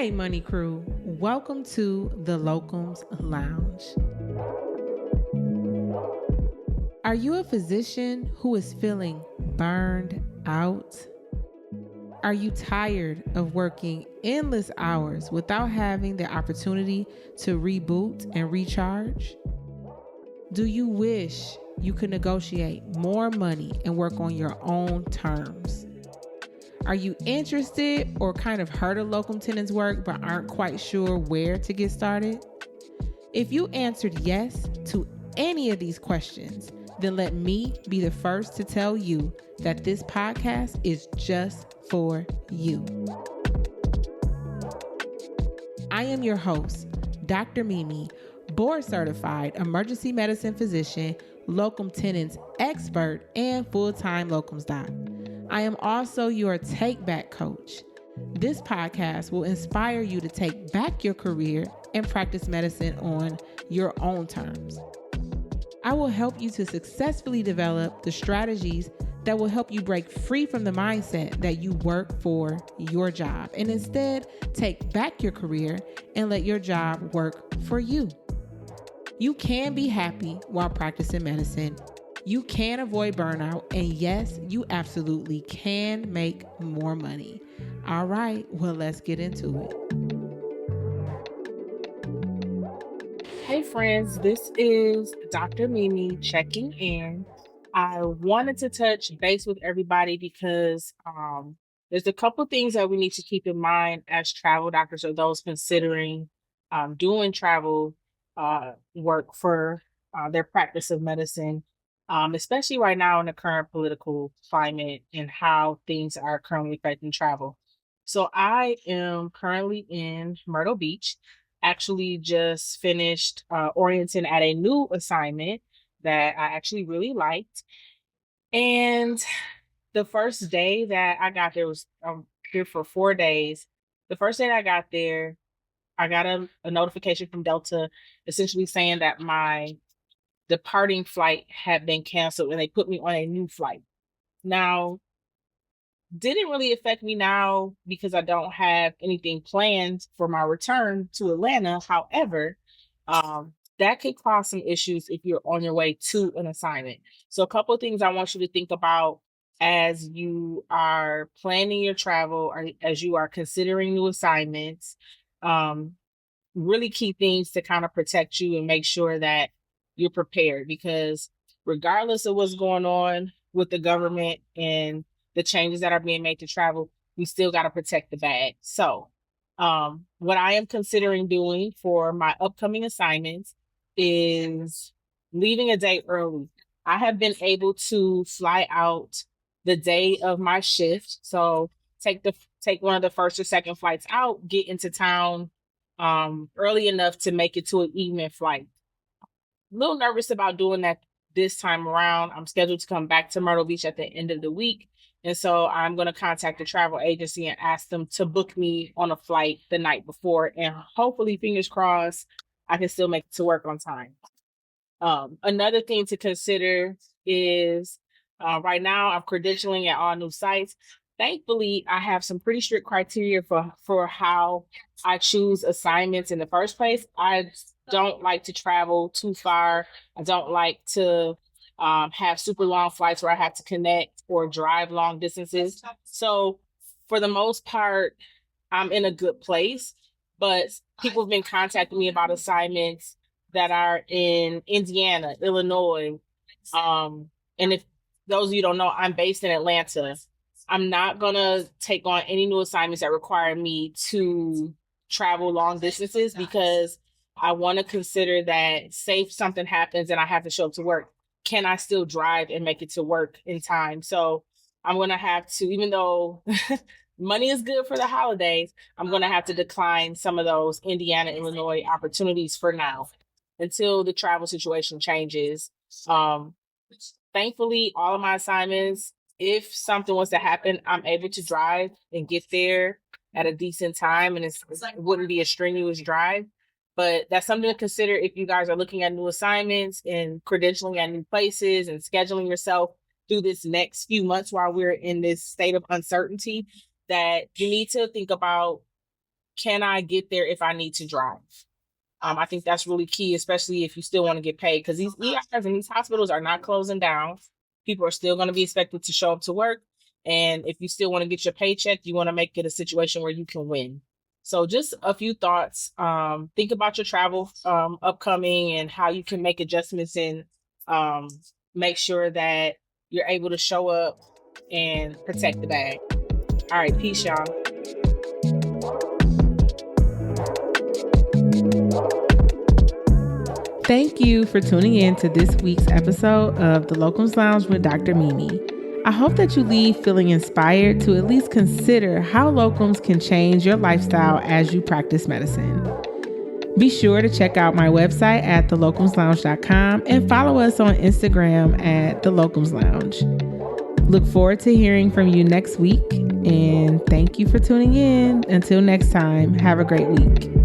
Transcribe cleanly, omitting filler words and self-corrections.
Hey, Money Crew. Welcome to the Locums Lounge. Are you a physician who is feeling burned out? Are you tired of working endless hours without having the opportunity to reboot and recharge? Do you wish you could negotiate more money and work on your own terms? Are you interested or kind of heard of locum tenens work but aren't quite sure where to get started? If you answered yes to any of these questions, then let me be the first to tell you that this podcast is just for you. I am your host, Dr. Mimi, board certified emergency medicine physician, locum tenens expert, and full-time locums doc. I am also your take back coach. This podcast will inspire you to take back your career and practice medicine on your own terms. I will help you to successfully develop the strategies that will help you break free from the mindset that you work for your job and instead take back your career and let your job work for you. You can be happy while practicing medicine. You can avoid burnout, and yes, you absolutely can make more money. All right, well, let's get into it. Hey friends, this is Dr. Mimi checking in. I wanted to touch base with everybody because there's a couple things that we need to keep in mind as travel doctors or those considering doing travel work for their practice of medicine. Especially right now in the current political climate and how things are currently affecting travel. So I am currently in Myrtle Beach, actually just finished orienting at a new assignment that I actually really liked. And the first day that I got there was here for 4 days. The first day that I got there, I got a notification from Delta essentially saying that my departing flight had been canceled and they put me on a new flight. Now, didn't really affect me now because I don't have anything planned for my return to Atlanta. However, that could cause some issues if you're on your way to an assignment. So a couple of things I want you to think about as you are planning your travel or as you are considering new assignments. Really key things to kind of protect you and make sure that you're prepared, because regardless of what's going on with the government and the changes that are being made to travel, we still got to protect the bag. So what I am considering doing for my upcoming assignments is leaving a day early. I have been able to fly out the day of my shift. So take one of the first or second flights out, get into town early enough to make it to an evening flight. A little nervous about doing that this time around. I'm scheduled to come back to Myrtle Beach at the end of the week. And so I'm going to contact the travel agency and ask them to book me on a flight the night before. And hopefully, fingers crossed, I can still make it to work on time. Another thing to consider is right now I'm credentialing at all new sites. Thankfully, I have some pretty strict criteria for how I choose assignments in the first place. I don't like to travel too far. I don't like to have super long flights where I have to connect or drive long distances. So for the most part, I'm in a good place, but people have been contacting me about assignments that are in Indiana, Illinois. And if those of you don't know, I'm based in Atlanta. I'm not going to take on any new assignments that require me to travel long distances because I want to consider that, say if something happens and I have to show up to work, can I still drive and make it to work in time? So I'm going to have to, even though money is good for the holidays, I'm going to have to decline some of those Indiana, Illinois opportunities for now until the travel situation changes. Thankfully, all of my assignments, if something was to happen, I'm able to drive and get there at a decent time, and it wouldn't be a strenuous drive. But that's something to consider if you guys are looking at new assignments and credentialing at new places and scheduling yourself through this next few months while we're in this state of uncertainty, that you need to think about can I get there if I need to drive? I think that's really key, especially if you still want to get paid, because these ERs and these hospitals are not closing down. People are still going to be expected to show up to work. And if you still want to get your paycheck, you want to make it a situation where you can win. So just a few thoughts. Think about your travel upcoming and how you can make adjustments and um, make sure that you're able to show up and protect the bag. All right, peace, y'all. Thank you for tuning in to this week's episode of the Locums Lounge with Dr. Mimi. I hope that you leave feeling inspired to at least consider how locums can change your lifestyle as you practice medicine. Be sure to check out my website at thelocumslounge.com and follow us on Instagram at The Locums Lounge. Look forward to hearing from you next week, and thank you for tuning in. Until next time, have a great week.